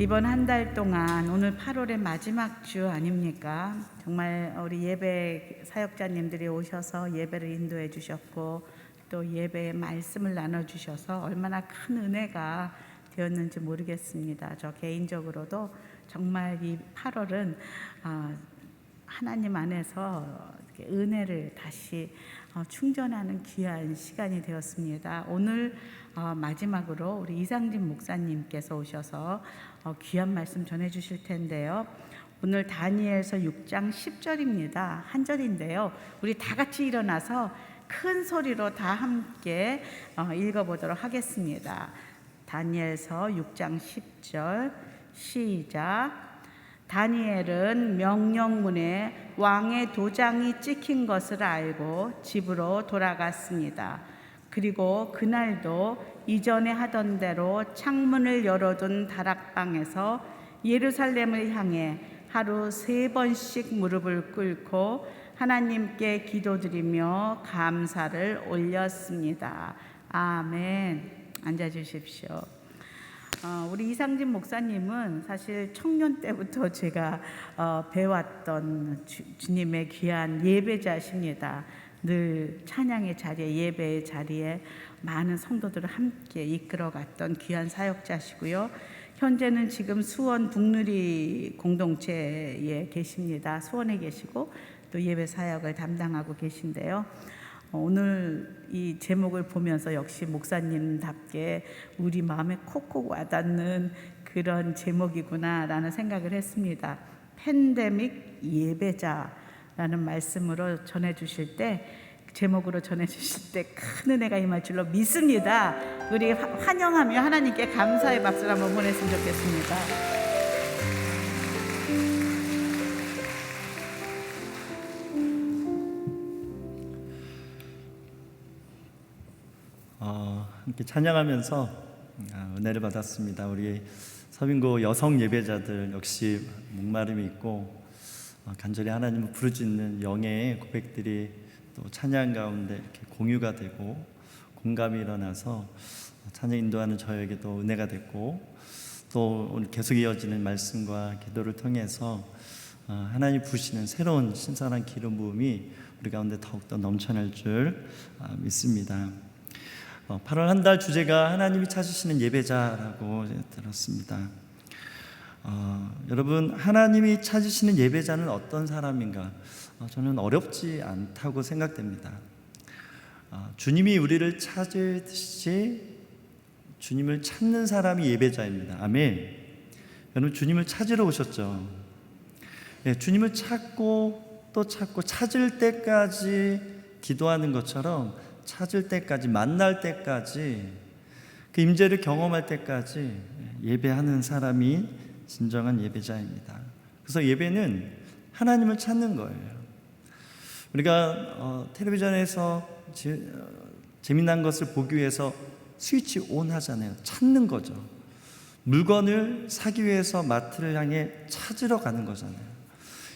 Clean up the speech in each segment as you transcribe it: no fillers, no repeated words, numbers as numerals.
이번 한 달 동안 오늘 8월의 마지막 주 아닙니까? 정말 우리 예배 사역자님들이 오셔서 예배를 인도해 주셨고 또 예배의 말씀을 나눠주셔서 얼마나 큰 은혜가 되었는지 모르겠습니다. 저 개인적으로도 정말 이 8월은 하나님 안에서 은혜를 다시 충전하는 귀한 시간이 되었습니다. 오늘 마지막으로 우리 이상진 목사님께서 오셔서 귀한 말씀 전해 주실 텐데요. 오늘 다니엘서 6장 10절입니다. 한 절인데요. 우리 다 같이 일어나서 큰 소리로 다 함께 읽어보도록 하겠습니다. 다니엘서 6장 10절 시작. 다니엘은 명령문에 왕의 도장이 찍힌 것을 알고 집으로 돌아갔습니다. 그리고 그날도 이전에 하던 대로 창문을 열어둔 다락방에서 예루살렘을 향해 하루 3번씩 무릎을 꿇고 하나님께 기도드리며 감사를 올렸습니다. 아멘. 앉아주십시오. 우리 이상진 목사님은 사실 청년 때부터 제가 배웠던 주님의 귀한 예배자십니다. 늘 찬양의 자리에, 예배의 자리에 많은 성도들을 함께 이끌어갔던 귀한 사역자시고요. 현재는 지금 수원 북누리 공동체에 계십니다. 수원에 계시고 또 예배 사역을 담당하고 계신데요. 오늘 이 제목을 보면서 역시 목사님답게 우리 마음에 콕콕 와닿는 그런 제목이구나라는 생각을 했습니다. 팬데믹 예배자라는 말씀으로 전해주실 때, 제목으로 전해주실 때 큰 은혜가 임할 줄로 믿습니다. 우리 환영하며 하나님께 감사의 박수를 한번 보냈으면 좋겠습니다. 함께 찬양하면서 은혜를 받았습니다. 우리 서빙고 여성 예배자들 역시 목마름이 있고 간절히 하나님을 부르짖는 영의 고백들이 또 찬양 가운데 이렇게 공유가 되고 공감이 일어나서 찬양 인도하는 저에게도 은혜가 됐고 또 오늘 계속 이어지는 말씀과 기도를 통해서 하나님 부으시는 새로운 신선한 기름 부음이 우리 가운데 더욱더 넘쳐날 줄 믿습니다. 8월 한 달 주제가 하나님이 찾으시는 예배자라고 들었습니다. 여러분, 하나님이 찾으시는 예배자는 어떤 사람인가? 저는 어렵지 않다고 생각됩니다. 주님이 우리를 찾으듯이 주님을 찾는 사람이 예배자입니다. 아멘. 여러분, 주님을 찾으러 오셨죠. 주님을 찾고 또 찾고 찾을 때까지 기도하는 것처럼 찾을 때까지, 만날 때까지, 그 임재를 경험할 때까지 예배하는 사람이 진정한 예배자입니다. 그래서 예배는 하나님을 찾는 거예요. 우리가 텔레비전에서 재미난 것을 보기 위해서 스위치 온 하잖아요. 찾는 거죠. 물건을 사기 위해서 마트를 향해 찾으러 가는 거잖아요.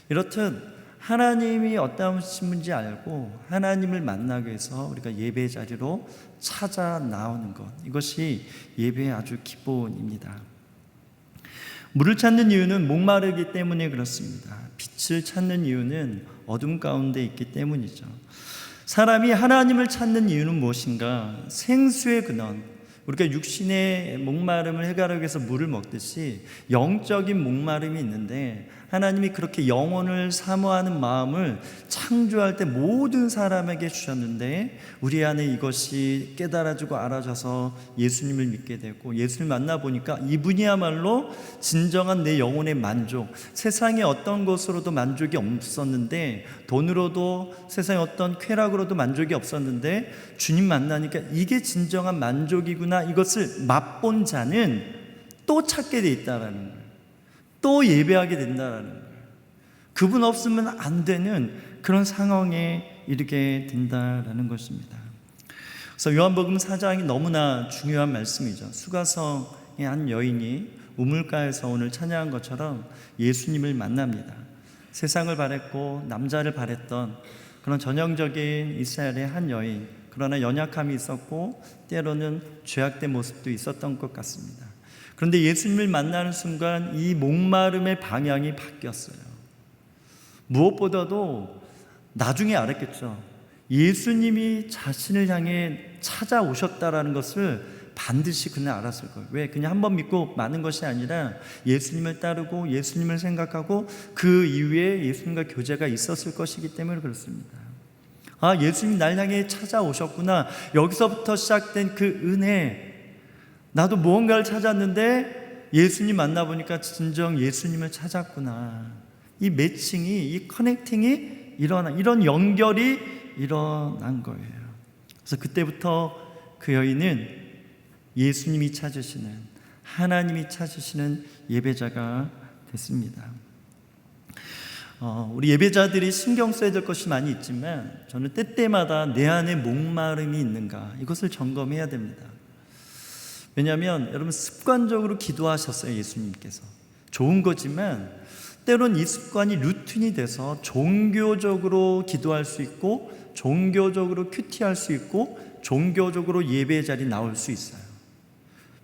이렇듯 하나님이 어떤 분인지 알고 하나님을 만나기 위해서 우리가 예배 자리로 찾아 나오는 것, 이것이 예배의 아주 기본입니다. 물을 찾는 이유는 목마르기 때문에 그렇습니다. 빛을 찾는 이유는 어둠 가운데 있기 때문이죠. 사람이 하나님을 찾는 이유는 무엇인가? 생수의 근원, 우리가 육신의 목마름을 해결하기 위해서 물을 먹듯이 영적인 목마름이 있는데, 하나님이 그렇게 영혼을 사모하는 마음을 창조할 때 모든 사람에게 주셨는데, 우리 안에 이것이 깨달아지고 알아져서 예수님을 믿게 되고 예수님을 만나보니까 이분이야말로 진정한 내 영혼의 만족, 세상의 어떤 것으로도 만족이 없었는데, 돈으로도 세상의 어떤 쾌락으로도 만족이 없었는데 주님 만나니까 이게 진정한 만족이구나, 이것을 맛본 자는 또 찾게 돼 있다라는 거예요. 또 예배하게 된다라는 거예요. 그분 없으면 안 되는 그런 상황에 이르게 된다라는 것입니다. 그래서 요한복음 4장이 너무나 중요한 말씀이죠. 수가성의 한 여인이 우물가에서 오늘 찬양한 것처럼 예수님을 만납니다. 세상을 바랬고 남자를 바랬던 그런 전형적인 이스라엘의 한 여인, 그러나 연약함이 있었고 때로는 죄악된 모습도 있었던 것 같습니다. 그런데 예수님을 만나는 순간 이 목마름의 방향이 바뀌었어요. 무엇보다도 나중에 알았겠죠. 예수님이 자신을 향해 찾아오셨다라는 것을 반드시 그는 알았을 거예요. 왜? 그냥 한번 믿고 마는 것이 아니라 예수님을 따르고 예수님을 생각하고 그 이후에 예수님과 교제가 있었을 것이기 때문에 그렇습니다. 아, 예수님이 날 향해 찾아오셨구나. 여기서부터 시작된 그 은혜, 나도 무언가를 찾았는데 예수님 만나보니까 진정 예수님을 찾았구나. 이 매칭이, 이 커넥팅이 이런 연결이 일어난 거예요. 그래서 그때부터 그 여인은 예수님이 찾으시는, 하나님이 찾으시는 예배자가 됐습니다. 우리 예배자들이 신경 써야 될 것이 많이 있지만 저는 때때마다 내 안에 목마름이 있는가, 이것을 점검해야 됩니다. 왜냐하면 여러분 습관적으로 기도하셨어요. 예수님께서 좋은 거지만 때론 이 습관이 루틴이 돼서 종교적으로 기도할 수 있고 종교적으로 큐티할 수 있고 종교적으로 예배의 자리 나올 수 있어요.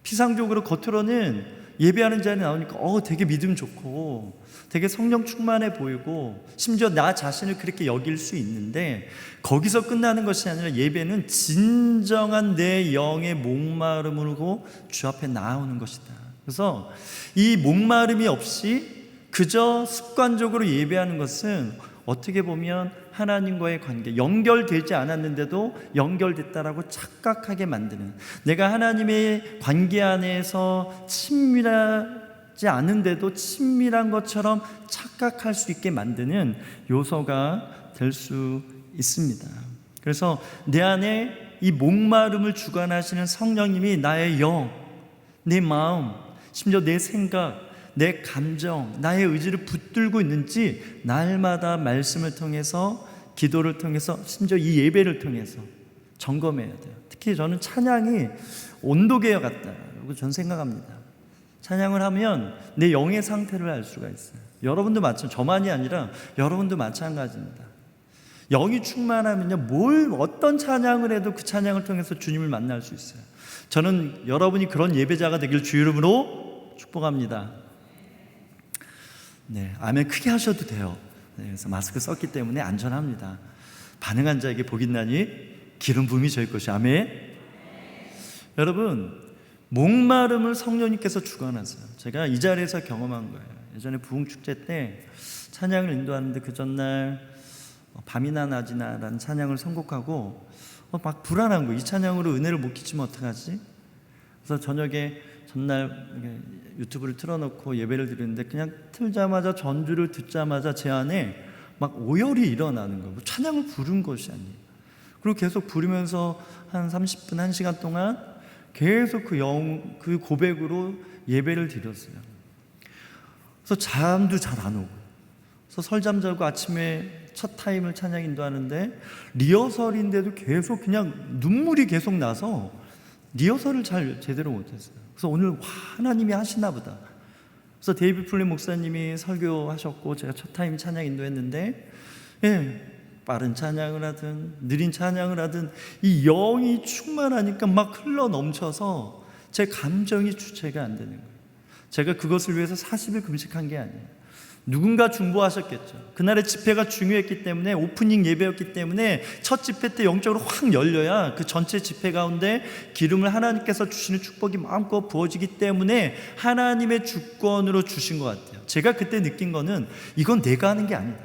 피상적으로 겉으로는 예배하는 자리에 나오니까 되게 믿음 좋고 되게 성령 충만해 보이고 심지어 나 자신을 그렇게 여길 수 있는데 거기서 끝나는 것이 아니라 예배는 진정한 내 영의 목마름으로 주 앞에 나오는 것이다. 그래서 이 목마름이 없이 그저 습관적으로 예배하는 것은 어떻게 보면 하나님과의 관계, 연결되지 않았는데도 연결됐다라고 착각하게 만드는, 내가 하나님의 관계 안에서 친밀하지 않은데도 친밀한 것처럼 착각할 수 있게 만드는 요소가 될 수 있습니다. 그래서 내 안에 이 목마름을 주관하시는 성령님이 나의 영, 내 마음, 심지어 내 생각, 내 감정, 나의 의지를 붙들고 있는지 날마다 말씀을 통해서, 기도를 통해서, 심지어 이 예배를 통해서 점검해야 돼요. 특히 저는 찬양이 온도계와 같다고 저는 생각합니다. 찬양을 하면 내 영의 상태를 알 수가 있어요. 여러분도 저만이 아니라 여러분도 마찬가지입니다. 영이 충만하면요, 어떤 찬양을 해도 그 찬양을 통해서 주님을 만날 수 있어요. 저는 여러분이 그런 예배자가 되길 주 이름으로 축복합니다. 네, 아멘 크게 하셔도 돼요. 네, 그래서 마스크 썼기 때문에 안전합니다. 반응한 자에게 복이 있나니 기름 부음이 저희 것이. 아멘. 여러분, 목마름을 성령님께서 주관하세요. 제가 이 자리에서 경험한 거예요. 예전에 부흥축제 때 찬양을 인도하는데 그 전날 밤이나 낮이나 라는 찬양을 선곡하고 막 불안한 거예요. 이 찬양으로 은혜를 못 끼치면 어떡하지? 그래서 저녁에 전날 유튜브를 틀어놓고 예배를 드리는데 그냥 틀자마자 전주를 듣자마자 제 안에 막 오열이 일어나는 거예요. 찬양을 부른 것이 아니에요. 그리고 계속 부르면서 한 30분, 1시간 동안 계속 그 고백으로 예배를 드렸어요. 그래서 잠도 잘 안 오고, 그래서 설잠 자고 아침에 첫 타임을 찬양 인도하는데 리허설인데도 계속 그냥 눈물이 계속 나서 리허설을 잘 제대로 못했어요. 그래서 오늘 하나님이 하시나 보다. 그래서 데이비드 플린 목사님이 설교하셨고 제가 첫 타임 찬양 인도했는데, 빠른 찬양을 하든 느린 찬양을 하든 이 영이 충만하니까 막 흘러 넘쳐서 제 감정이 주체가 안 되는 거예요. 제가 그것을 위해서 40일 금식한 게 아니에요. 누군가 중보하셨겠죠. 그날의 집회가 중요했기 때문에, 오프닝 예배였기 때문에 첫 집회 때 영적으로 확 열려야 그 전체 집회 가운데 기름을 하나님께서 주시는 축복이 마음껏 부어지기 때문에 하나님의 주권으로 주신 것 같아요. 제가 그때 느낀 거는 이건 내가 하는 게 아니다.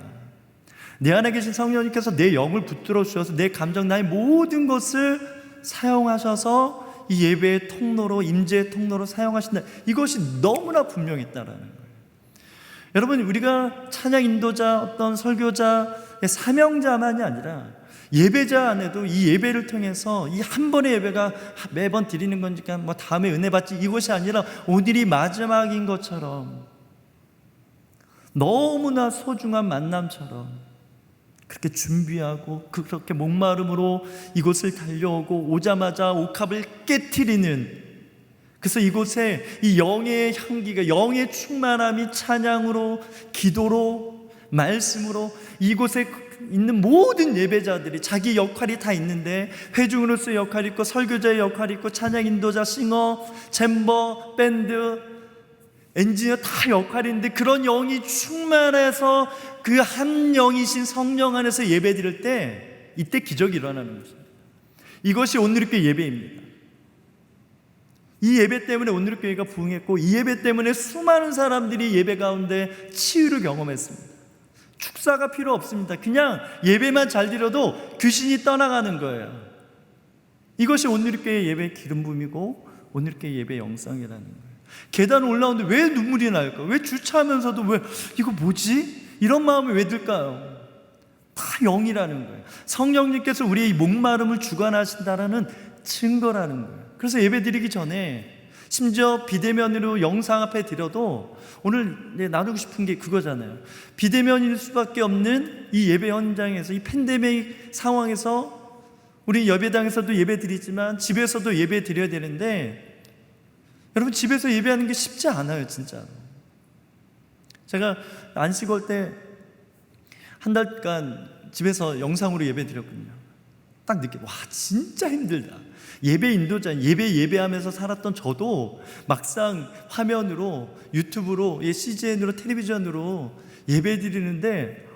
내 안에 계신 성령님께서 내 영을 붙들어 주셔서 내 감정, 나의 모든 것을 사용하셔서 이 예배의 통로로, 임재의 통로로 사용하신다. 이것이 너무나 분명했다라는 거예요. 여러분, 우리가 찬양 인도자, 어떤 설교자의 사명자만이 아니라 예배자 안에도 이 예배를 통해서 이 한 번의 예배가 매번 드리는 거니까 뭐 다음에 은혜 받지, 이것이 아니라 오늘이 마지막인 것처럼, 너무나 소중한 만남처럼 그렇게 준비하고 그렇게 목마름으로 이곳을 달려오고 오자마자 옥합을 깨트리는, 그래서 이곳에 이 영의 향기가, 영의 충만함이 찬양으로, 기도로, 말씀으로 이곳에 있는 모든 예배자들이 자기 역할이 다 있는데, 회중으로서의 역할이 있고 설교자의 역할이 있고 찬양 인도자, 싱어, 잼버, 밴드, 엔지니어 다 역할이 있는데, 그런 영이 충만해서 그 한 영이신 성령 안에서 예배 드릴 때, 이때 기적이 일어나는 것입니다. 이것이 온누리교회 예배입니다. 이 예배 때문에 온누리교회가 부흥했고, 이 예배 때문에 수많은 사람들이 예배 가운데 치유를 경험했습니다. 축사가 필요 없습니다. 그냥 예배만 잘 드려도 귀신이 떠나가는 거예요. 이것이 온누리교회 예배의 기름 부음이고 온누리교회 예배의 영성이라는 거예요. 계단 올라오는데 왜 눈물이 날까? 왜 주차하면서도 왜 이거 뭐지? 이런 마음이 왜 들까요? 다 영이라는 거예요. 성령님께서 우리의 이 목마름을 주관하신다라는 증거라는 거예요. 그래서 예배 드리기 전에 심지어 비대면으로 영상 앞에 드려도, 오늘 나누고 싶은 게 그거잖아요. 비대면일 수밖에 없는 이 예배 현장에서, 이 팬데믹 상황에서 우리 예배당에서도 예배 드리지만 집에서도 예배 드려야 되는데, 여러분 집에서 예배하는 게 쉽지 않아요, 진짜. 제가 안식 올 때 한 달간 집에서 영상으로 예배 드렸거든요. 딱 느껴, 와 진짜 힘들다. 예배 인도자, 예배하면서 살았던 저도 막상 화면으로, 유튜브로, CGN으로, 텔레비전으로 예배 드리는데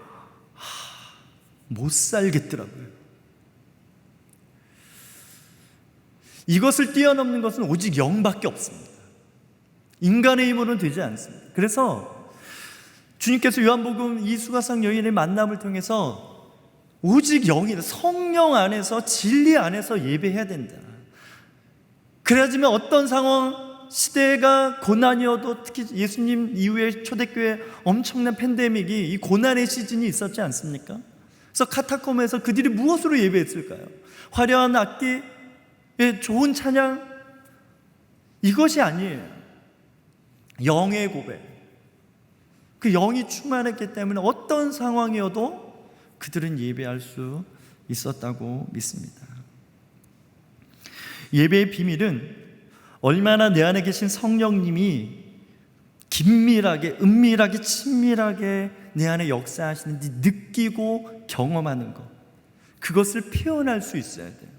못 살겠더라고요. 이것을 뛰어넘는 것은 오직 영밖에 없습니다. 인간의 힘으로는 되지 않습니다. 그래서 주님께서 요한복음 이 수가성 여인의 만남을 통해서 오직 영이다, 성령 안에서, 진리 안에서 예배해야 된다. 그래야지만 어떤 상황, 시대가 고난이어도, 특히 예수님 이후에 초대교회 엄청난 팬데믹이, 이 고난의 시즌이 있었지 않습니까? 그래서 카타콤에서 그들이 무엇으로 예배했을까요? 화려한 악기, 좋은 찬양, 이것이 아니에요. 영의 고백. 그 영이 충만했기 때문에 어떤 상황이어도 그들은 예배할 수 있었다고 믿습니다. 예배의 비밀은 얼마나 내 안에 계신 성령님이 긴밀하게, 은밀하게, 친밀하게 내 안에 역사하시는지 느끼고 경험하는 것, 그것을 표현할 수 있어야 돼요.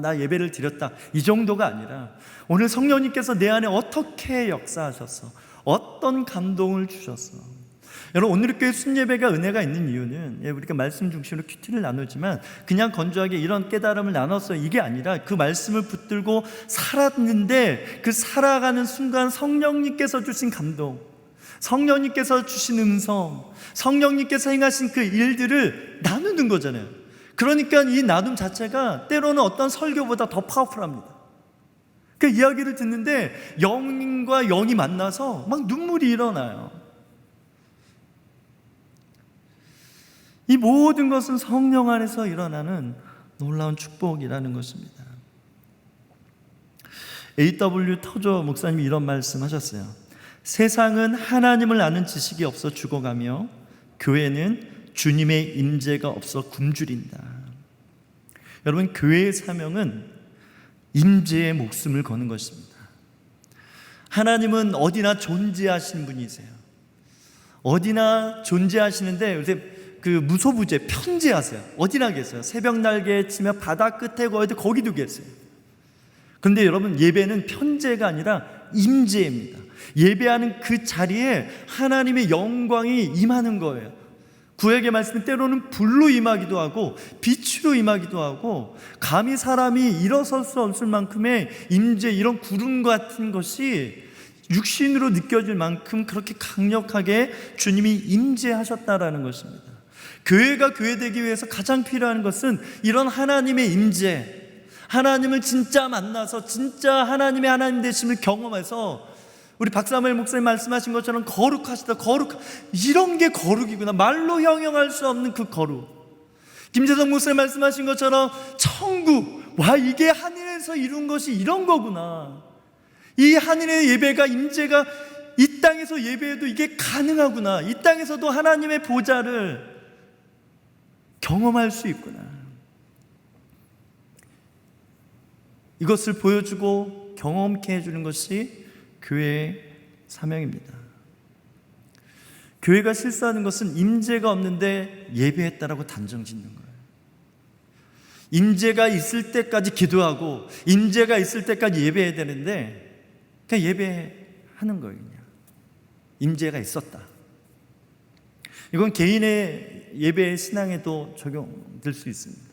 나 예배를 드렸다, 이 정도가 아니라 오늘 성령님께서 내 안에 어떻게 역사하셔서 어떤 감동을 주셨어. 여러분, 온누리교회 순예배가 은혜가 있는 이유는, 우리가 말씀 중심으로 큐티를 나누지만 그냥 건조하게 이런 깨달음을 나눴어, 이게 아니라 그 말씀을 붙들고 살았는데, 그 살아가는 순간 성령님께서 주신 감동, 성령님께서 주신 음성, 성령님께서 행하신 그 일들을 나누는 거잖아요. 그러니까 이 나눔 자체가 때로는 어떤 설교보다 더 파워풀합니다. 그 이야기를 듣는데 영과 영이 만나서 막 눈물이 일어나요. 이 모든 것은 성령 안에서 일어나는 놀라운 축복이라는 것입니다. A.W. 터조 목사님이 이런 말씀하셨어요. 세상은 하나님을 아는 지식이 없어 죽어가며 교회는 주님의 임재가 없어 굶주린다. 여러분, 교회의 사명은 임재의 목숨을 거는 것입니다. 하나님은 어디나 존재하시는 분이세요. 어디나 존재하시는데 요새 그 무소부재 편재하세요. 어디나 계세요. 새벽 날개에 치며 바다 끝에 거기도 계세요. 그런데 여러분, 예배는 편재가 아니라 임재입니다. 예배하는 그 자리에 하나님의 영광이 임하는 거예요. 구약의 말씀은 때로는 불로 임하기도 하고 빛으로 임하기도 하고, 감히 사람이 일어설 수 없을 만큼의 임재, 이런 구름 같은 것이 육신으로 느껴질 만큼 그렇게 강력하게 주님이 임재하셨다라는 것입니다. 교회가 교회되기 위해서 가장 필요한 것은 이런 하나님의 임재, 하나님을 진짜 만나서 진짜 하나님의 하나님 되심을 경험해서, 우리 박사무엘 목사님 말씀하신 것처럼 거룩하시다, 이런 게 거룩이구나, 말로 형용할 수 없는 그 거룩. 김재성 목사님 말씀하신 것처럼 천국, 와, 이게 하늘에서 이룬 것이 이런 거구나, 이 하늘의 예배가, 임재가 이 땅에서 예배해도 이게 가능하구나, 이 땅에서도 하나님의 보좌를 경험할 수 있구나, 이것을 보여주고 경험케 해주는 것이 교회의 사명입니다. 교회가 실수하는 것은 임재가 없는데 예배했다라고 단정 짓는 거예요. 임재가 있을 때까지 기도하고 임재가 있을 때까지 예배해야 되는데 그냥 예배하는 거예요. 그냥 임재가 있었다. 이건 개인의 예배 신앙에도 적용될 수 있습니다.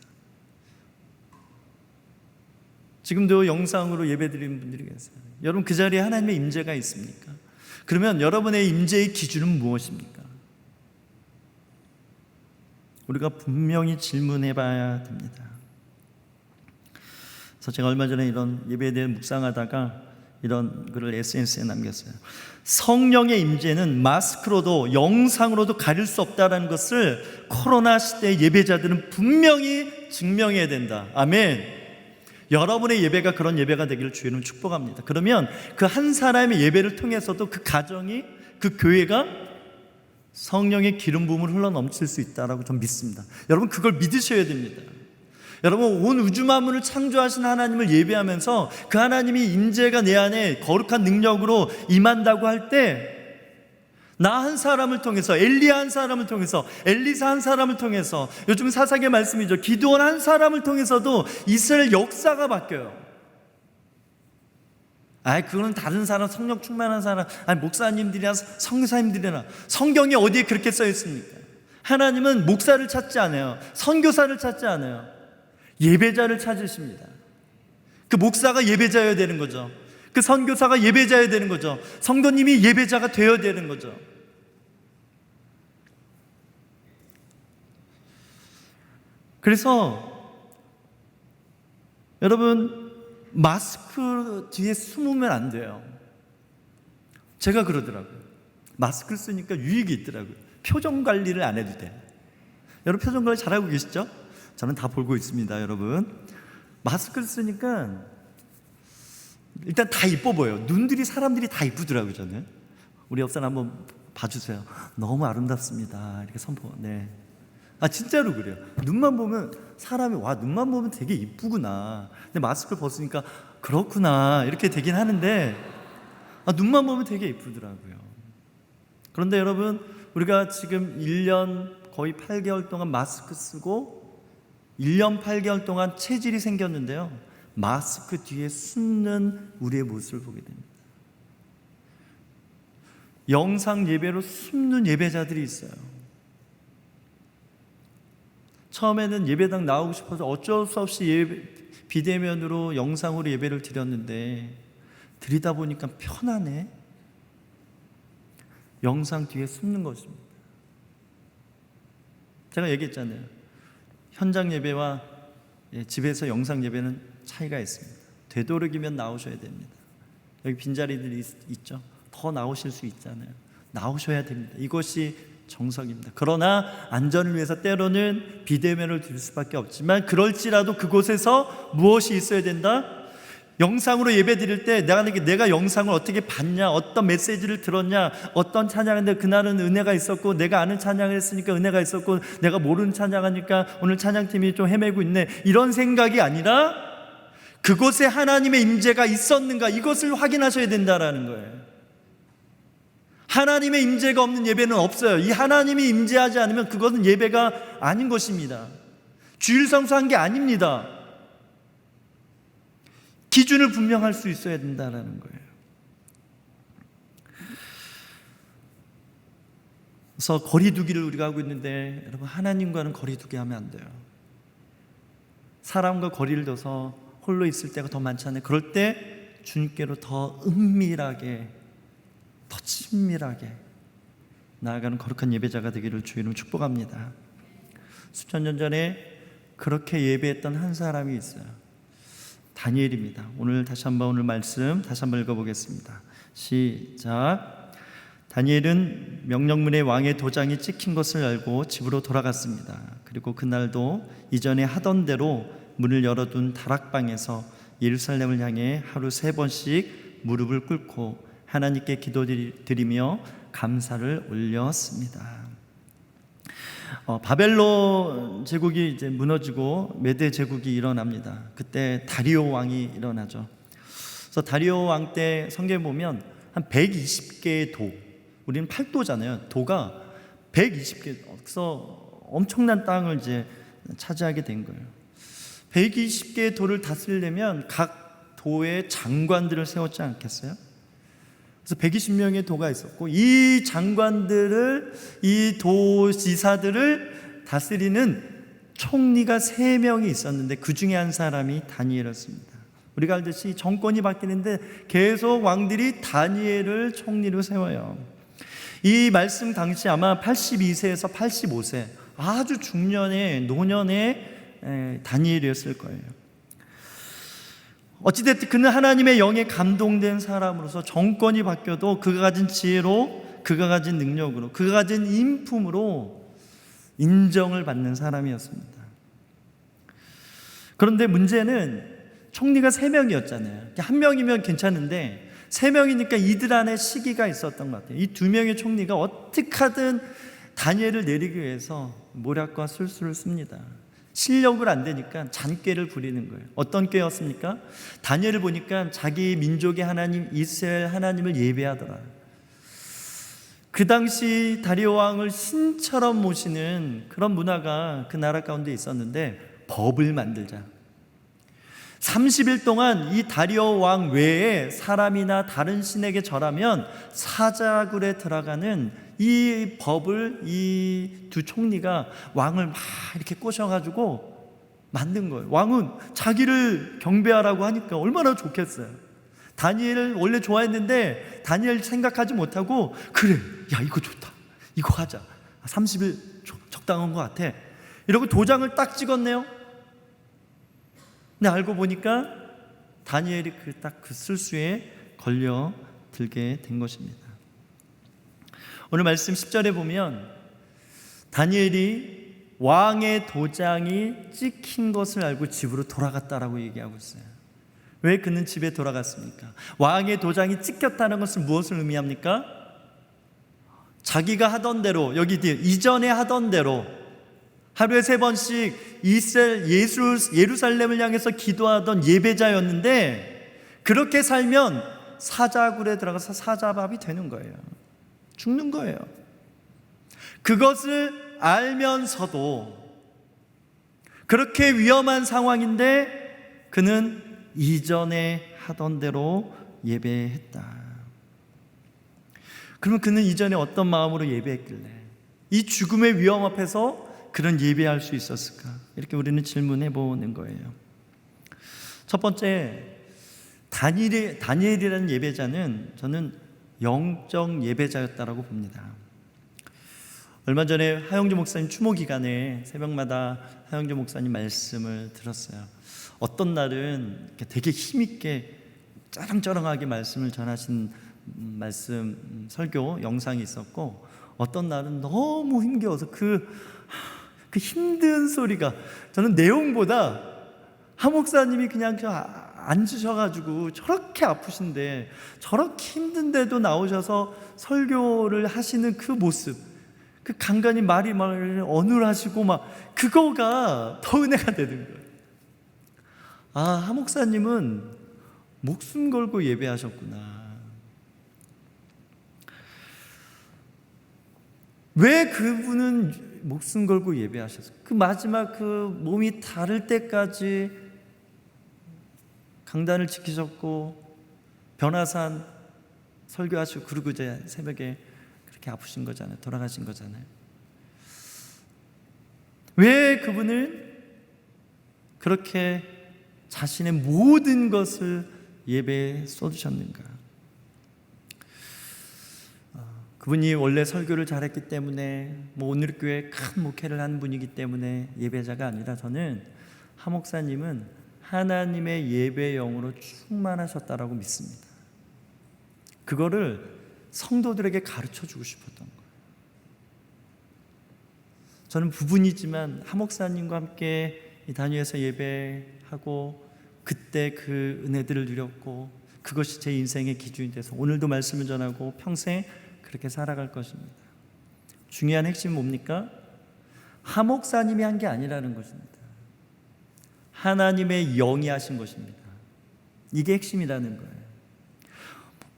지금도 영상으로 예배드리는 분들이 계세요. 여러분, 그 자리에 하나님의 임재가 있습니까? 그러면 여러분의 임재의 기준은 무엇입니까? 우리가 분명히 질문해 봐야 됩니다. 그래서 제가 얼마 전에 이런 예배에 대해 묵상하다가 이런 글을 SNS에 남겼어요. 성령의 임재는 마스크로도 영상으로도 가릴 수 없다는 것을 코로나 시대의 예배자들은 분명히 증명해야 된다. 아멘. 여러분의 예배가 그런 예배가 되기를 주님은 축복합니다. 그러면 그 한 사람의 예배를 통해서도 그 가정이, 그 교회가 성령의 기름 부음을 흘러 넘칠 수 있다라고 좀 믿습니다. 여러분, 그걸 믿으셔야 됩니다. 여러분, 온 우주 만물을 창조하신 하나님을 예배하면서 그 하나님이 임재가 내 안에 거룩한 능력으로 임한다고 할 때 나 한 사람을 통해서, 엘리야 한 사람을 통해서, 엘리사 한 사람을 통해서, 요즘 사사기의 말씀이죠. 기드온 한 사람을 통해서도 이스라엘 역사가 바뀌어요. 그거는 다른 사람, 성령 충만한 사람, 목사님들이나 선교사님들이나, 성경에 어디에 그렇게 써 있습니까? 하나님은 목사를 찾지 않아요. 선교사를 찾지 않아요. 예배자를 찾으십니다. 그 목사가 예배자여야 되는 거죠. 그 선교사가 예배자여야 되는 거죠. 성도님이 예배자가 되어야 되는 거죠. 그래서 여러분, 마스크 뒤에 숨으면 안 돼요. 제가 그러더라고요. 마스크를 쓰니까 유익이 있더라고요. 표정 관리를 안 해도 돼. 여러분, 표정 관리 잘하고 계시죠? 저는 다 보고 있습니다, 여러분. 마스크를 쓰니까 일단 다 이뻐 보여요. 눈들이, 사람들이 다 이쁘더라고요, 저는. 우리 옆 사람 한번 봐주세요. 너무 아름답습니다. 이렇게 선포. 네. 진짜로 그래요. 눈만 보면 사람이, 눈만 보면 되게 이쁘구나. 근데 마스크를 벗으니까 그렇구나. 이렇게 되긴 하는데, 눈만 보면 되게 이쁘더라고요. 그런데 여러분, 우리가 지금 1년 거의 8개월 동안 마스크 쓰고 1년 8개월 동안 체질이 생겼는데요, 마스크 뒤에 숨는 우리의 모습을 보게 됩니다. 영상 예배로 숨는 예배자들이 있어요. 처음에는 예배당 나오고 싶어서 어쩔 수 없이 비대면으로 영상으로 예배를 드렸는데, 드리다 보니까 편하네. 영상 뒤에 숨는 것입니다. 제가 얘기했잖아요. 현장 예배와 집에서 영상 예배는 차이가 있습니다. 되도록이면 나오셔야 됩니다. 여기 빈자리들이 있죠. 더 나오실 수 있잖아요. 나오셔야 됩니다. 이것이 정석입니다. 그러나 안전을 위해서 때로는 비대면을 드릴 수밖에 없지만, 그럴지라도 그곳에서 무엇이 있어야 된다? 영상으로 예배 드릴 때 내가 영상을 어떻게 봤냐, 어떤 메시지를 들었냐, 어떤 찬양인데 그날은 은혜가 있었고, 내가 아는 찬양을 했으니까 은혜가 있었고, 내가 모르는 찬양하니까 오늘 찬양팀이 좀 헤매고 있네, 이런 생각이 아니라 그곳에 하나님의 임재가 있었는가, 이것을 확인하셔야 된다라는 거예요. 하나님의 임재가 없는 예배는 없어요. 이 하나님이 임재하지 않으면 그것은 예배가 아닌 것입니다. 주일 성수한 게 아닙니다. 기준을 분명할 수 있어야 된다는 거예요. 그래서 거리두기를 우리가 하고 있는데, 여러분, 하나님과는 거리두기 하면 안 돼요. 사람과 거리를 둬서 홀로 있을 때가 더 많잖아요. 그럴 때 주님께로 더 은밀하게, 더 친밀하게 나아가는 거룩한 예배자가 되기를 주의 이름으로 축복합니다. 수천 년 전에 그렇게 예배했던 한 사람이 있어요. 다니엘입니다. 오늘 말씀 다시 한번 읽어보겠습니다. 시작. 다니엘은 명령문에 왕의 도장이 찍힌 것을 알고 집으로 돌아갔습니다. 그리고 그날도 이전에 하던 대로 문을 열어둔 다락방에서 예루살렘을 향해 하루 3번씩 무릎을 꿇고 하나님께 기도드리며 감사를 올렸습니다. 바벨론 제국이 이제 무너지고 메대 제국이 일어납니다. 그때 다리오 왕이 일어나죠. 그래서 다리오 왕 때 성경에 보면 한 120개의 도, 우리는 8도잖아요. 도가 120개, 그래서 엄청난 땅을 이제 차지하게 된 거예요. 120개의 도를 다스리려면 각 도에 장관들을 세웠지 않겠어요? 그래서 120명의 도가 있었고, 이 장관들을, 이 도지사들을 다스리는 총리가 3명이 있었는데 그 중에 한 사람이 다니엘이었습니다. 우리가 알듯이 정권이 바뀌는데 계속 왕들이 다니엘을 총리로 세워요. 이 말씀 당시 아마 82세에서 85세, 아주 중년의 노년의 다니엘이었을 거예요. 어찌됐든 그는 하나님의 영에 감동된 사람으로서 정권이 바뀌어도 그가 가진 지혜로, 그가 가진 능력으로, 그가 가진 인품으로 인정을 받는 사람이었습니다. 그런데 문제는 총리가 3명이었잖아요. 1명이면 괜찮은데 3명이니까 이들 안에 시기가 있었던 것 같아요. 이 2명의 총리가 어떻게 하든 다니엘을 내리기 위해서 모략과 술수를 씁니다. 실력을 안 되니까 잔꾀를 부리는 거예요. 어떤 꾀였습니까? 다니엘을 보니까 자기 민족의 하나님 이스라엘 하나님을 예배하더라. 그 당시 다리오 왕을 신처럼 모시는 그런 문화가 그 나라 가운데 있었는데, 법을 만들자. 30일 동안 이 다리오 왕 외에 사람이나 다른 신에게 절하면 사자굴에 들어가는 이 법을 이 2 총리가 왕을 막 이렇게 꼬셔가지고 만든 거예요. 왕은 자기를 경배하라고 하니까 얼마나 좋겠어요. 다니엘을 원래 좋아했는데 다니엘 생각하지 못하고, 그래, 야 이거 좋다, 이거 하자, 30일 적당한 것 같아, 이러고 도장을 딱 찍었네요. 근데 알고 보니까 다니엘이 그 술수에 걸려 들게 된 것입니다. 오늘 말씀 10절에 보면 다니엘이 왕의 도장이 찍힌 것을 알고 집으로 돌아갔다라고 얘기하고 있어요. 왜 그는 집에 돌아갔습니까? 왕의 도장이 찍혔다는 것은 무엇을 의미합니까? 자기가 하던 대로, 여기 이전에 하던 대로 하루에 3번씩 이스라엘 예루살렘을 향해서 기도하던 예배자였는데, 그렇게 살면 사자굴에 들어가서 사자밥이 되는 거예요. 죽는 거예요. 그것을 알면서도 그렇게 위험한 상황인데 그는 이전에 하던 대로 예배했다. 그러면 그는 이전에 어떤 마음으로 예배했길래 이 죽음의 위험 앞에서 그런 예배할 수 있었을까? 이렇게 우리는 질문해 보는 거예요. 첫 번째, 다니엘이라는 예배자는 저는 영적 예배자였다라고 봅니다. 얼마 전에 하영주 목사님 추모 기간에 새벽마다 하영주 목사님 말씀을 들었어요. 어떤 날은 되게 힘있게 쩌렁쩌렁하게 말씀을 전하신 말씀 설교 영상이 있었고, 어떤 날은 너무 힘겨워서 그 힘든 소리가, 저는 내용보다 하 목사님이 그냥 앉으셔가지고 저렇게 아프신데 저렇게 힘든데도 나오셔서 설교를 하시는 그 모습, 그 간간히 말이 어눌하시고 막 그거가 더 은혜가 되는 거예요. 아, 하 목사님은 목숨 걸고 예배하셨구나. 왜 그분은 목숨 걸고 예배하셨어요? 그 마지막 그 몸이 다를 때까지 강단을 지키셨고 변화산 설교하시고, 그리고 이제 새벽에 그렇게 아프신 거잖아요. 돌아가신 거잖아요. 왜 그분을 그렇게 자신의 모든 것을 예배에 쏟으셨는가? 그분이 원래 설교를 잘했기 때문에, 오늘교회 큰 목회를 한 분이기 때문에 예배자가 아니라, 저는 하 목사님은 하나님의 예배 영으로 충만하셨다라고 믿습니다. 그거를 성도들에게 가르쳐주고 싶었던 거예요. 저는 부분이지만 하 목사님과 함께 이 단위에서 예배하고 그때 그 은혜들을 누렸고, 그것이 제 인생의 기준이 돼서 오늘도 말씀을 전하고 평생 그렇게 살아갈 것입니다. 중요한 핵심은 뭡니까? 하 목사님이 한 게 아니라는 것입니다. 하나님의 영이 하신 것입니다. 이게 핵심이라는 거예요.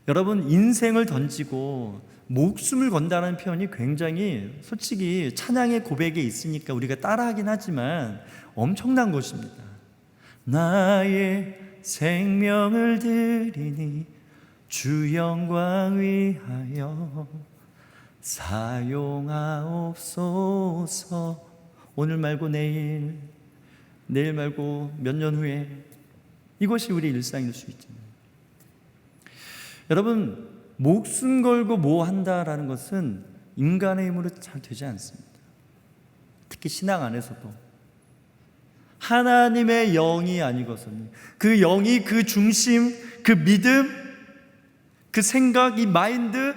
여러분, 인생을 던지고 목숨을 건다는 표현이 굉장히 솔직히 찬양의 고백에 있으니까 우리가 따라하긴 하지만 엄청난 것입니다. 나의 생명을 드리니 주 영광 위하여 사용하옵소서. 오늘 말고 내일, 내일 말고 몇 년 후에, 이것이 우리 일상일 수 있잖아요. 여러분, 목숨 걸고 뭐 한다라는 것은 인간의 힘으로 잘 되지 않습니다. 특히 신앙 안에서도 하나님의 영이 아니고서는, 그 영이, 그 중심, 그 믿음, 그 생각, 이 마인드,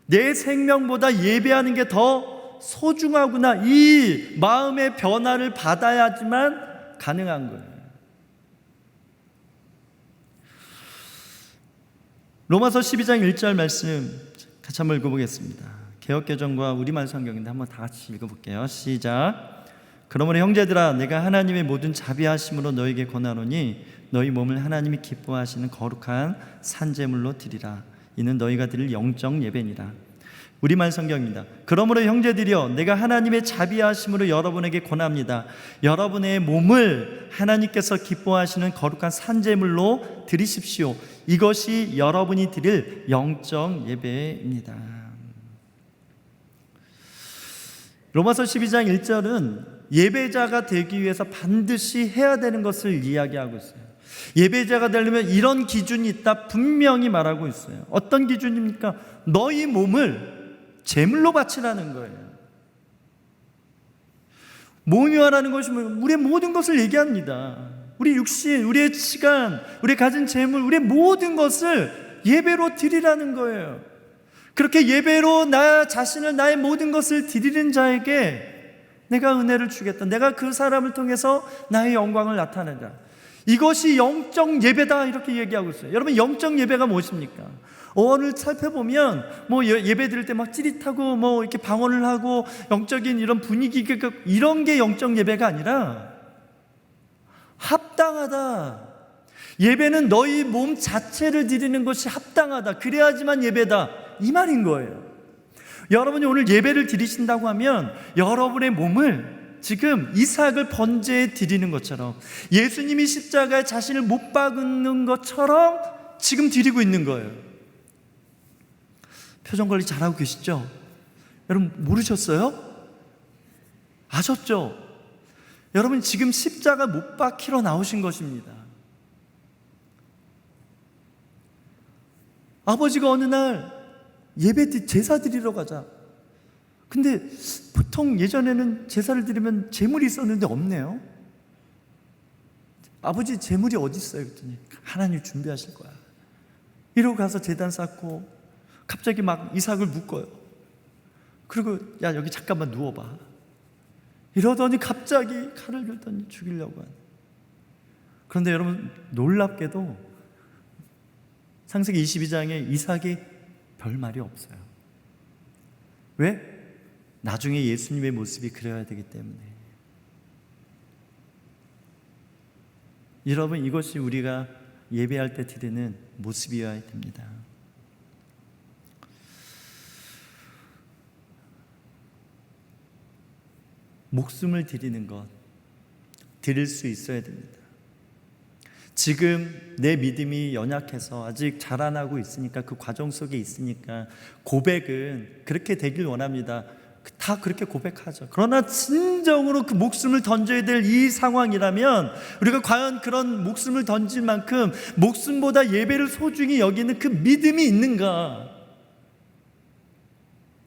내 생명보다 예배하는 게 더 소중하구나, 이 마음의 변화를 받아야지만 가능한 거예요. 로마서 12장 1절 말씀 같이 한번 읽어보겠습니다. 개역개정과 우리말 성경인데 한번 다 같이 읽어볼게요. 시작. 그러므로 형제들아, 내가 하나님의 모든 자비하심으로 너에게 권하노니 너희 몸을 하나님이 기뻐하시는 거룩한 산제물로 드리라. 이는 너희가 드릴 영적 예배니라. 우리말 성경입니다. 그러므로 형제들이여, 내가 하나님의 자비하심으로 여러분에게 권합니다. 여러분의 몸을 하나님께서 기뻐하시는 거룩한 산제물로 드리십시오. 이것이 여러분이 드릴 영적 예배입니다. 로마서 12장 1절은 예배자가 되기 위해서 반드시 해야 되는 것을 이야기하고 있어요. 예배자가 되려면 이런 기준이 있다 분명히 말하고 있어요. 어떤 기준입니까? 너희 몸을 제물로 바치라는 거예요. 모유하라는 것이 우리의 모든 것을 얘기합니다. 우리 육신, 우리의 시간, 우리 가진 재물, 우리의 모든 것을 예배로 드리라는 거예요. 그렇게 예배로 나 자신을, 나의 모든 것을 드리는 자에게 내가 은혜를 주겠다. 내가 그 사람을 통해서 나의 영광을 나타내자. 이것이 영적 예배다, 이렇게 얘기하고 있어요. 여러분, 영적 예배가 무엇입니까? 오늘 살펴보면 뭐 예배 드릴 때 막 찌릿하고 뭐 이렇게 방언을 하고 영적인 이런 분위기, 이런 게 영적 예배가 아니라 합당하다. 예배는 너희 몸 자체를 드리는 것이 합당하다. 그래야지만 예배다, 이 말인 거예요. 여러분이 오늘 예배를 드리신다고 하면 여러분의 몸을 지금 이삭을 번제에 드리는 것처럼, 예수님이 십자가에 자신을 못 박는 것처럼 지금 드리고 있는 거예요. 표정 관리 잘하고 계시죠? 여러분, 모르셨어요? 아셨죠? 여러분, 지금 십자가 못 박히러 나오신 것입니다. 아버지가 어느 날 예배 제사 드리러 가자. 근데 보통 예전에는 제사를 드리면 제물이 있었는데 없네요. 아버지, 제물이 어디 있어요? 그랬더니 하나님 준비하실 거야. 이러고 가서 제단 쌓고 갑자기 막 이삭을 묶어요. 그리고 야, 여기 잠깐만 누워봐. 이러더니 갑자기 칼을 들더니 죽이려고 하는. 그런데 여러분, 놀랍게도 창세기 22장에 이삭이 별 말이 없어요. 왜? 나중에 예수님의 모습이 그려야 되기 때문에. 여러분, 이것이 우리가 예배할 때 드리는 모습이어야 됩니다. 목숨을 드리는 것, 드릴 수 있어야 됩니다. 지금 내 믿음이 연약해서 아직 자라나고 있으니까, 그 과정 속에 있으니까 고백은 그렇게 되길 원합니다. 다 그렇게 고백하죠. 그러나 진정으로 그 목숨을 던져야 될 이 상황이라면 우리가 과연 그런 목숨을 던질 만큼 목숨보다 예배를 소중히 여기는 그 믿음이 있는가,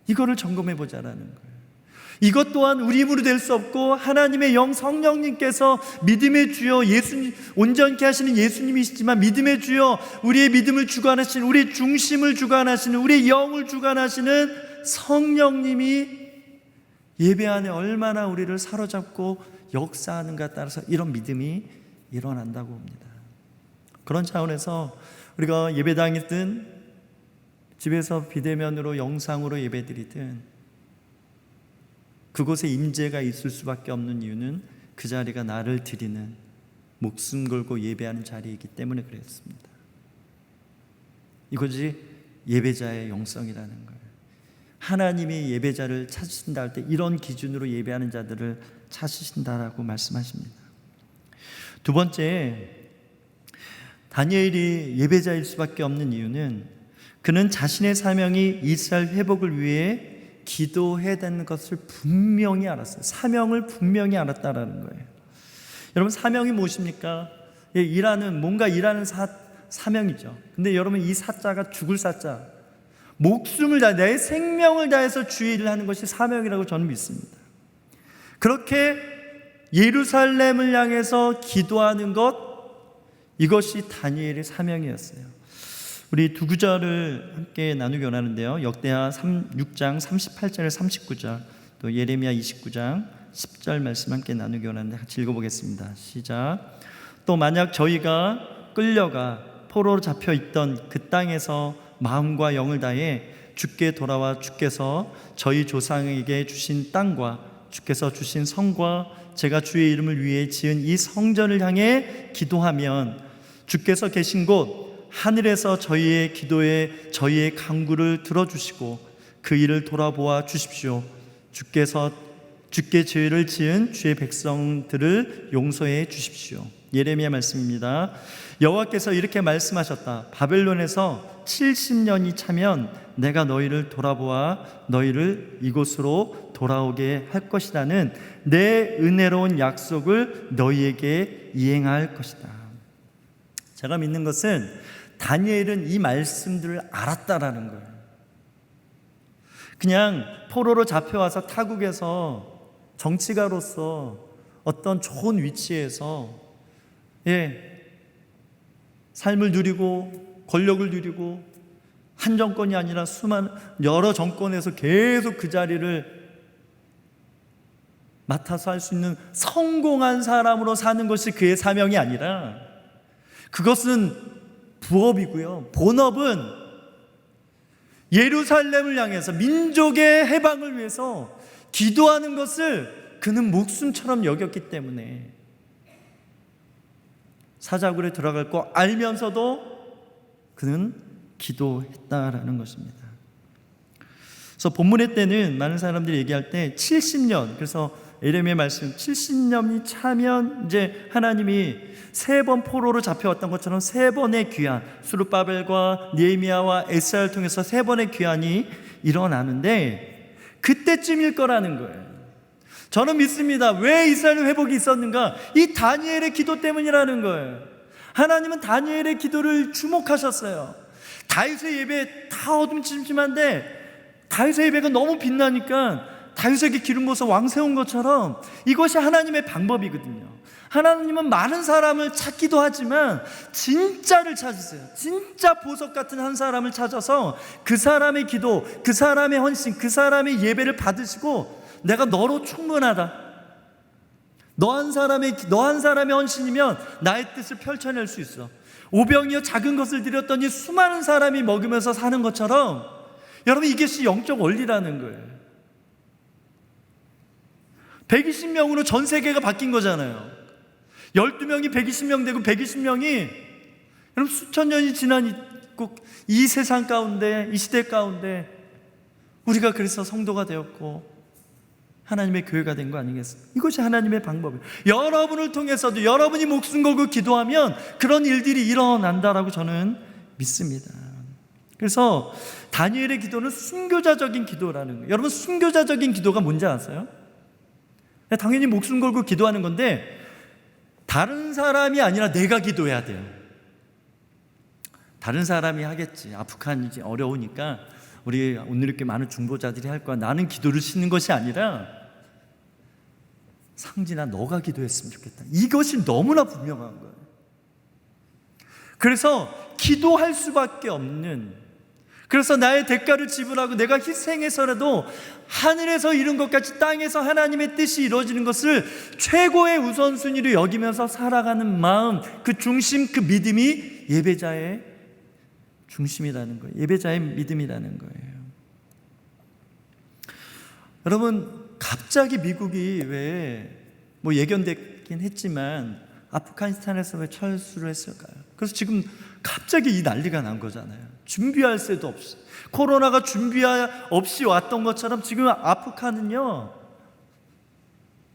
이거를 점검해 보자라는 거예요. 이것 또한 우리 힘으로 될 수 없고 하나님의 영 성령님께서 믿음의 주여, 예수님, 온전케 하시는 예수님이시지만 믿음의 주여, 우리의 믿음을 주관하시는, 우리의 중심을 주관하시는, 우리의 영을 주관하시는 성령님이 예배 안에 얼마나 우리를 사로잡고 역사하는가에 따라서 이런 믿음이 일어난다고 봅니다. 그런 차원에서 우리가 예배당이든 집에서 비대면으로 영상으로 예배드리든 그곳에 임재가 있을 수밖에 없는 이유는 그 자리가 나를 드리는, 목숨 걸고 예배하는 자리이기 때문에 그랬습니다. 이것이 예배자의 영성이라는 거예요. 하나님이 예배자를 찾으신다 할 때 이런 기준으로 예배하는 자들을 찾으신다라고 말씀하십니다. 두 번째, 다니엘이 예배자일 수밖에 없는 이유는 그는 자신의 사명이 이스라엘 회복을 위해 기도해야 되는 것을 분명히 알았어요. 사명을 분명히 알았다라는 거예요. 여러분, 사명이 무엇입니까? 뭔가 일하는 사명이죠. 근데 여러분, 이 사자가 죽을 사자, 목숨을 다해 내 생명을 다해서 주의 일을 하는 것이 사명이라고 저는 믿습니다. 그렇게 예루살렘을 향해서 기도하는 것, 이것이 다니엘의 사명이었어요. 우리 두 구절을 함께 나누기 원하는데요. 역대하 6장 38절에 39절, 또 예레미야 29장 10절 말씀 함께 나누기 원하는데 같이 읽어보겠습니다. 시작. 또 만약 저희가 끌려가 포로로 잡혀 있던 그 땅에서 마음과 영을 다해 주께 돌아와 주께서 저희 조상에게 주신 땅과 주께서 주신 성과 제가 주의 이름을 위해 지은 이 성전을 향해 기도하면 주께서 계신 곳 하늘에서 저희의 기도에 저희의 간구를 들어주시고 그 일을 돌아보아 주십시오. 주께 죄를 지은 주의 백성들을 용서해 주십시오. 예레미야 말씀입니다. 여호와께서 이렇게 말씀하셨다. 바벨론에서 70년이 차면 내가 너희를 돌아보아 너희를 이곳으로 돌아오게 할 것이라는 내 은혜로운 약속을 너희에게 이행할 것이다. 제가 믿는 것은 다니엘은 이 말씀들을 알았다라는 거예요. 그냥 포로로 잡혀와서 타국에서 정치가로서 어떤 좋은 위치에서 삶을 누리고 권력을 누리고 한 정권이 아니라 여러 정권에서 계속 그 자리를 맡아서 할 수 있는 성공한 사람으로 사는 것이 그의 사명이 아니라, 그것은 부업이고요. 본업은 예루살렘을 향해서 민족의 해방을 위해서 기도하는 것을 그는 목숨처럼 여겼기 때문에 사자굴에 들어갈 거 알면서도 그는 기도했다라는 것입니다. 그래서 본문의 때는 많은 사람들이 얘기할 때 70년, 그래서 예레미야 말씀 70년이 차면 이제 하나님이 3번 포로로 잡혀왔던 것처럼 3번의 귀환, 스룹바벨과 느헤미야와 에스라를 통해서 3번의 귀환이 일어나는데 그때쯤일 거라는 거예요. 저는 믿습니다. 왜 이스라엘 회복이 있었는가? 이 다니엘의 기도 때문이라는 거예요. 하나님은 다니엘의 기도를 주목하셨어요. 다윗의 예배 다 어둠침침한데 다윗의 예배가 너무 빛나니까 다윗에게 기름 부어서 왕 세운 것처럼 이것이 하나님의 방법이거든요. 하나님은 많은 사람을 찾기도 하지만 진짜를 찾으세요. 진짜 보석 같은 한 사람을 찾아서 그 사람의 기도, 그 사람의 헌신, 그 사람의 예배를 받으시고 내가 너로 충분하다. 너 한 사람의 헌신이면 나의 뜻을 펼쳐낼 수 있어. 오병이어 작은 것을 드렸더니 수많은 사람이 먹으면서 사는 것처럼, 여러분, 이것이 영적 원리라는 거예요. 120명으로 전 세계가 바뀐 거잖아요. 12명이 120명 되고 120명이 여러분 수천 년이 지난 이 세상 가운데, 이 시대 가운데 우리가 그래서 성도가 되었고 하나님의 교회가 된 거 아니겠어요? 이것이 하나님의 방법이에요. 여러분을 통해서도 여러분이 목숨 걸고 기도하면 그런 일들이 일어난다라고 저는 믿습니다. 그래서 다니엘의 기도는 순교자적인 기도라는 거예요. 여러분, 순교자적인 기도가 뭔지 아세요? 당연히 목숨 걸고 기도하는 건데 다른 사람이 아니라 내가 기도해야 돼요. 다른 사람이 하겠지. 아프간이 어려우니까 우리 오늘 이렇게 많은 중보자들이 할 거야. 나는 기도를 싣는 것이 아니라 상진아, 너가 기도했으면 좋겠다. 이것이 너무나 분명한 거예요. 그래서 기도할 수밖에 없는, 그래서 나의 대가를 지불하고 내가 희생해서라도 하늘에서 이룬 것 같이 땅에서 하나님의 뜻이 이루어지는 것을 최고의 우선순위로 여기면서 살아가는 마음, 그 중심, 그 믿음이 예배자의 중심이라는 거예요. 예배자의 믿음이라는 거예요. 여러분, 갑자기 미국이 왜 예견됐긴 했지만 아프가니스탄에서 왜 철수를 했을까요? 그래서 지금 갑자기 이 난리가 난 거잖아요. 준비할 새도 없이, 코로나가 준비 없이 왔던 것처럼 지금 아프리카는요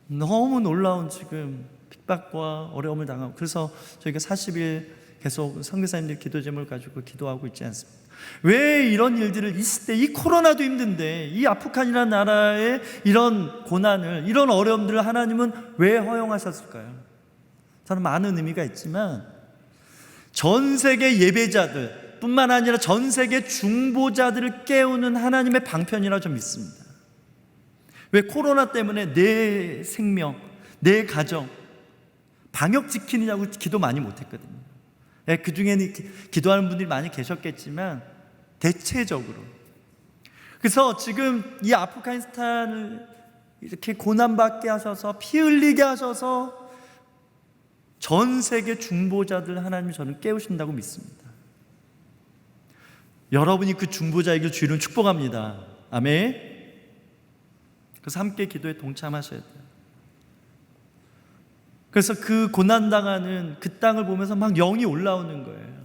너무 놀라운 지금 핍박과 어려움을 당하고, 그래서 저희가 40일 계속 선교사님들 기도 제목을 가지고 기도하고 있지 않습니까? 왜 이런 일들을 있을 때, 이 코로나도 힘든데 이 아프간이라는 나라의 이런 고난을, 이런 어려움들을 하나님은 왜 허용하셨을까요? 저는 많은 의미가 있지만 전 세계 예배자들 뿐만 아니라 전 세계 중보자들을 깨우는 하나님의 방편이라 좀 믿습니다. 왜 코로나 때문에 내 생명, 내 가정 방역 지키느냐고 기도 많이 못했거든요. 그 중에는 기도하는 분들이 많이 계셨겠지만 대체적으로. 그래서 지금 이 아프가니스탄을 이렇게 고난받게 하셔서 피 흘리게 하셔서 전 세계 중보자들 하나님이 저는 깨우신다고 믿습니다. 여러분이 그 중보자에게 주이를 축복합니다. 아멘. 그래서 함께 기도에 동참하셔야 돼요. 그래서 그 고난당하는 그 땅을 보면서 막 영이 올라오는 거예요.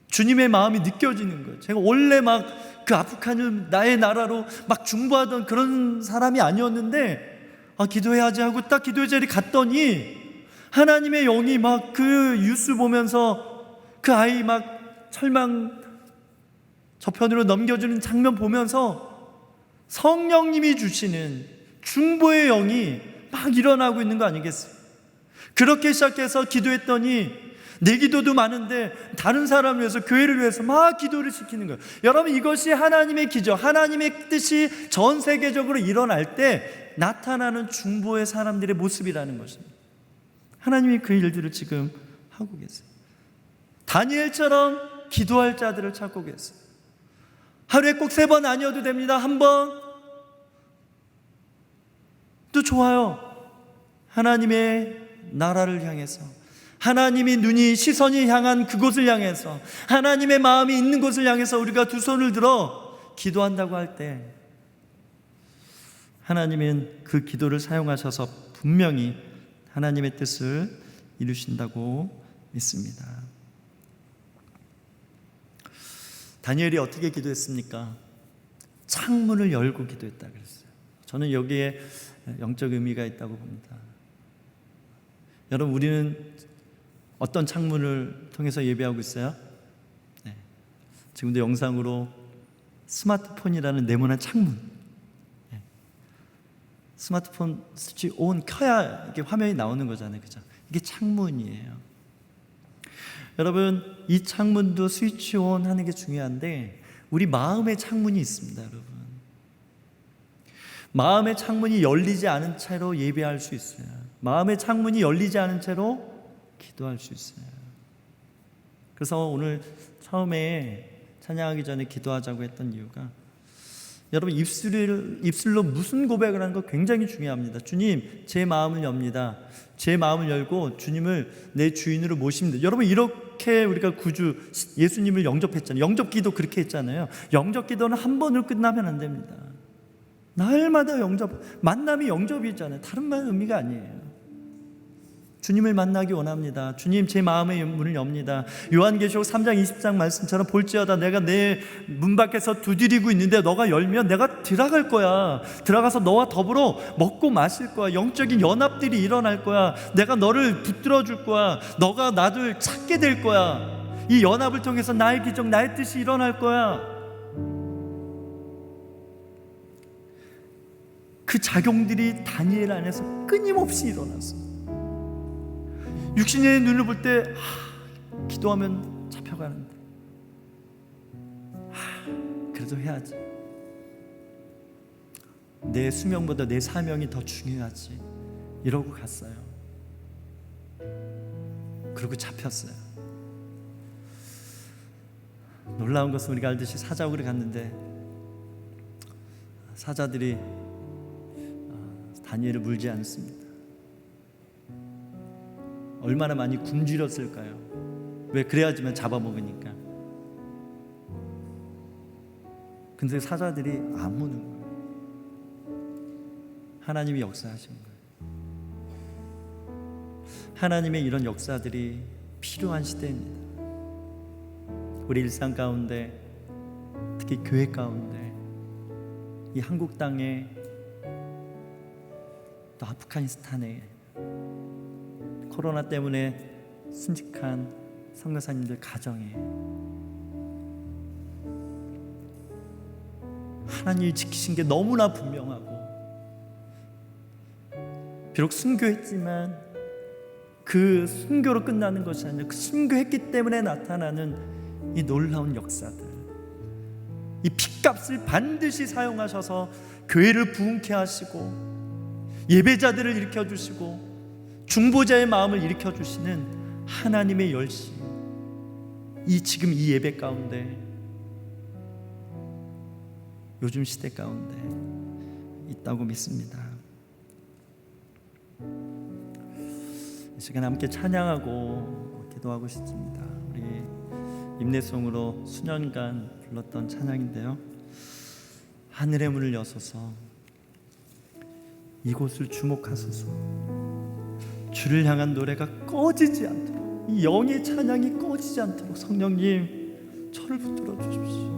주님의 마음이 느껴지는 거예요. 제가 원래 막 그 아프간을 나의 나라로 막 중보하던 그런 사람이 아니었는데, 기도해야지 하고 딱 기도의 자리에 갔더니 하나님의 영이 막 그 뉴스 보면서 그 아이 막 철망 저편으로 넘겨주는 장면 보면서 성령님이 주시는 중보의 영이 막 일어나고 있는 거 아니겠어요? 그렇게 시작해서 기도했더니 내 기도도 많은데 다른 사람을 위해서, 교회를 위해서 막 기도를 시키는 거예요. 여러분, 이것이 하나님의 기적, 하나님의 뜻이 전 세계적으로 일어날 때 나타나는 중보의 사람들의 모습이라는 것입니다. 하나님이 그 일들을 지금 하고 계세요. 다니엘처럼 기도할 자들을 찾고 계세요. 하루에 꼭 3번 아니어도 됩니다. 1번 또 좋아요. 하나님의 나라를 향해서, 하나님이 눈이 시선이 향한 그곳을 향해서, 하나님의 마음이 있는 곳을 향해서 우리가 두 손을 들어 기도한다고 할 때 하나님은 그 기도를 사용하셔서 분명히 하나님의 뜻을 이루신다고 믿습니다. 다니엘이 어떻게 기도했습니까? 창문을 열고 기도했다 그랬어요. 저는 여기에 영적 의미가 있다고 봅니다. 여러분, 우리는 어떤 창문을 통해서 예배하고 있어요? 네. 지금도 영상으로 스마트폰이라는 네모난 창문, 네. 스마트폰 스위치 온 켜야 이게 화면이 나오는 거잖아요, 그죠? 이게 창문이에요. 여러분, 이 창문도 스위치 온 하는 게 중요한데 우리 마음의 창문이 있습니다, 여러분. 마음의 창문이 열리지 않은 채로 예배할 수 있어요. 마음의 창문이 열리지 않은 채로 기도할 수 있어요. 그래서 오늘 처음에 찬양하기 전에 기도하자고 했던 이유가, 여러분, 입술로 무슨 고백을 하는 거 굉장히 중요합니다. 주님, 제 마음을 엽니다. 제 마음을 열고 주님을 내 주인으로 모십니다. 여러분, 이렇게 우리가 구주 예수님을 영접했잖아요. 영접 기도 그렇게 했잖아요. 영접 기도는 한 번으로 끝나면 안 됩니다. 날마다 만남이 영접이잖아요. 다른 말 의미가 아니에요. 주님을 만나기 원합니다. 주님, 제 마음의 문을 엽니다. 요한계시록 3장 20장 말씀처럼 볼지어다 내가 내 문 밖에서 두드리고 있는데 너가 열면 내가 들어갈 거야. 들어가서 너와 더불어 먹고 마실 거야. 영적인 연합들이 일어날 거야. 내가 너를 붙들어 줄 거야. 너가 나를 찾게 될 거야. 이 연합을 통해서 나의 기적, 나의 뜻이 일어날 거야. 그 작용들이 다니엘 안에서 끊임없이 일어났어. 육신의 눈을 볼 때 기도하면 잡혀가는데 그래도 해야지. 내 수명보다 내 사명이 더 중요하지. 이러고 갔어요. 그리고 잡혔어요. 놀라운 것은 우리가 알듯이 사자굴에 갔는데 사자들이 다니엘을 물지 않습니다. 얼마나 많이 굶주렸을까요? 왜? 그래야지만 잡아먹으니까. 근데 사자들이 안 무는 거예요. 하나님이 역사하신 거예요. 하나님의 이런 역사들이 필요한 시대입니다. 우리 일상 가운데, 특히 교회 가운데, 이 한국 땅에, 또 아프가니스탄에 코로나 때문에 순직한 선교사님들 가정에 하나님이 지키신 게 너무나 분명하고, 비록 순교했지만 그 순교로 끝나는 것이 아니라 그 순교했기 때문에 나타나는 이 놀라운 역사들, 이 핏값을 반드시 사용하셔서 교회를 부흥케 하시고 예배자들을 일으켜주시고 중보자의 마음을 일으켜주시는 하나님의 열심, 지금 이 예배 가운데, 요즘 시대 가운데 있다고 믿습니다. 이 시간 함께 찬양하고 기도하고 싶습니다. 우리 임내송으로 수년간 불렀던 찬양인데요, 하늘의 문을 여소서 이곳을 주목하소서. 주를 향한 노래가 꺼지지 않도록, 이 영의 찬양이 꺼지지 않도록 성령님 저를 붙들어 주십시오.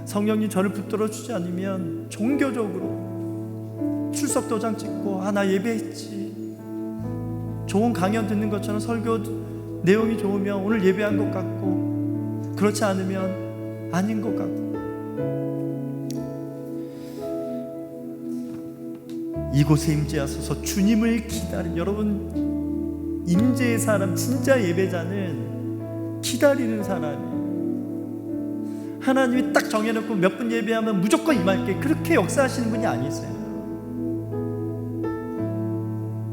성령님 저를 붙들어 주지 않으면 종교적으로 출석 도장 찍고 나 예배했지, 좋은 강연 듣는 것처럼 설교 내용이 좋으면 오늘 예배한 것 같고, 그렇지 않으면 아닌 것 같고, 이곳에 임재하소서. 주님을 기다린, 여러분, 임재의 사람, 진짜 예배자는 기다리는 사람이에요. 하나님이 딱 정해놓고 몇 분 예배하면 무조건 임할게, 그렇게 역사하시는 분이 아니세요.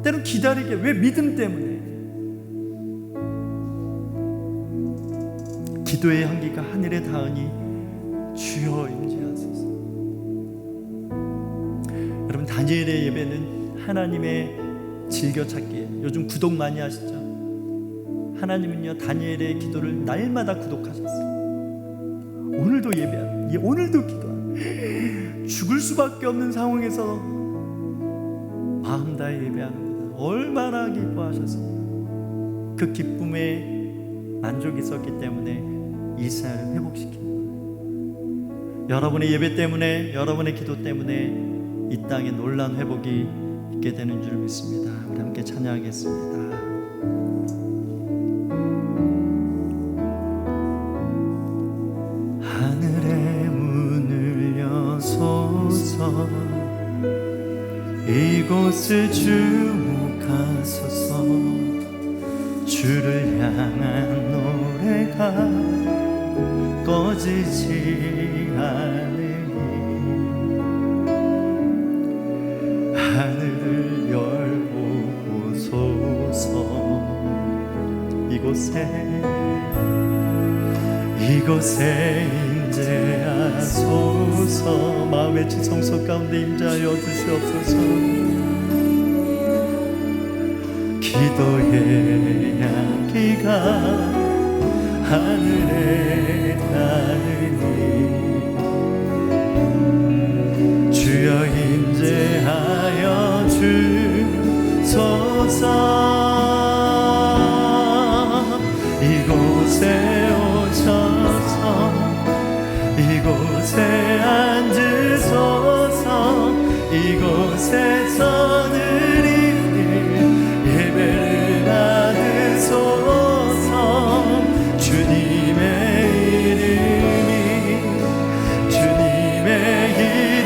때론 기다리게. 왜? 믿음 때문에. 기도의 향기가 하늘에 닿으니 주여 임재하소서. 여러분, 다니엘의 예배는 하나님의 즐겨찾기예요. 요즘 구독 많이 하시죠? 하나님은요, 다니엘의 기도를 날마다 구독하셨어요. 오늘도 예배하고, 오늘도 기도하고, 죽을 수밖에 없는 상황에서 마음 다해 예배하는 것, 얼마나 기뻐하셨습니까? 그 기쁨에 만족이 있었기 때문에 이스라엘을 회복시킵니다. 여러분의 예배 때문에, 여러분의 기도 때문에 이 땅에 놀라운 회복이 있게 되는 줄 믿습니다. 우리 함께 찬양하겠습니다. 하늘의 문을 여소서 이곳을 주목하소서. 주를 향한 노래가 꺼지지 않으니 하늘을 열보소서. 이곳에 임재하소서. 마음의 지성소 가운데 임재하여 주시옵소서. 기도의 향기가 하늘에 닿으니 주여 임재하여 주소서. 이곳에 오셔서 이곳에 앉으소서. 이곳에서 드리는 예배를 받으소서. 주님의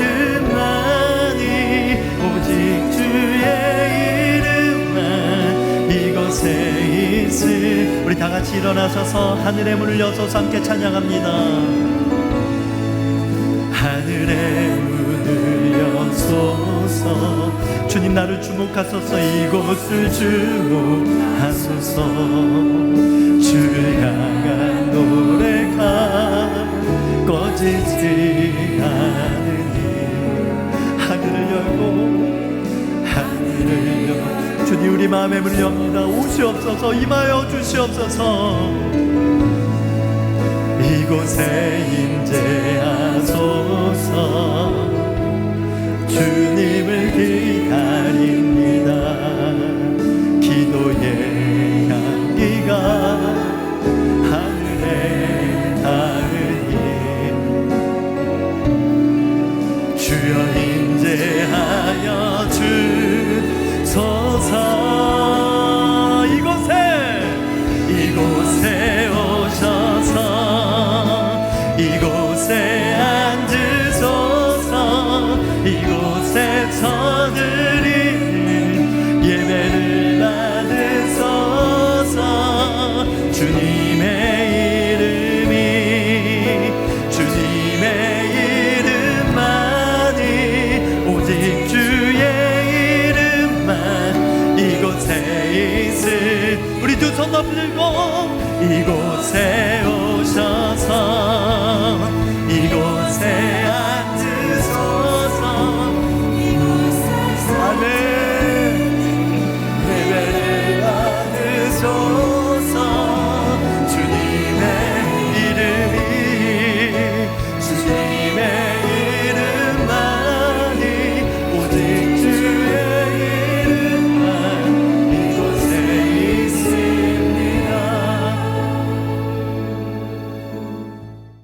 이름만이, 오직 주의 이름만 이곳에 있을. 우리 다 같이 일어나셔서 하늘의 문을 여셔서 함께 찬양합니다. 하늘의 문을 여소서. 주님 나를 주목하소서. 이곳을 주목하소서. 주를 향한 노래가 꺼지지 않으니 하늘을 열고 주님 우리 마음의 문을 엽니다. 오시옵소서. 임하여 주시옵소서. 이곳에 임재하소서. 주님을 기다립니다. 기도의 주여 인재하여 주소서. 이곳에 오셔서 이곳에 앉으소서. 이곳에 저드리는 예배를 받으소서. 주님의 이름만이 오직 주의 이름만 이곳에 있을 우리 두 손 높이 들고 이곳에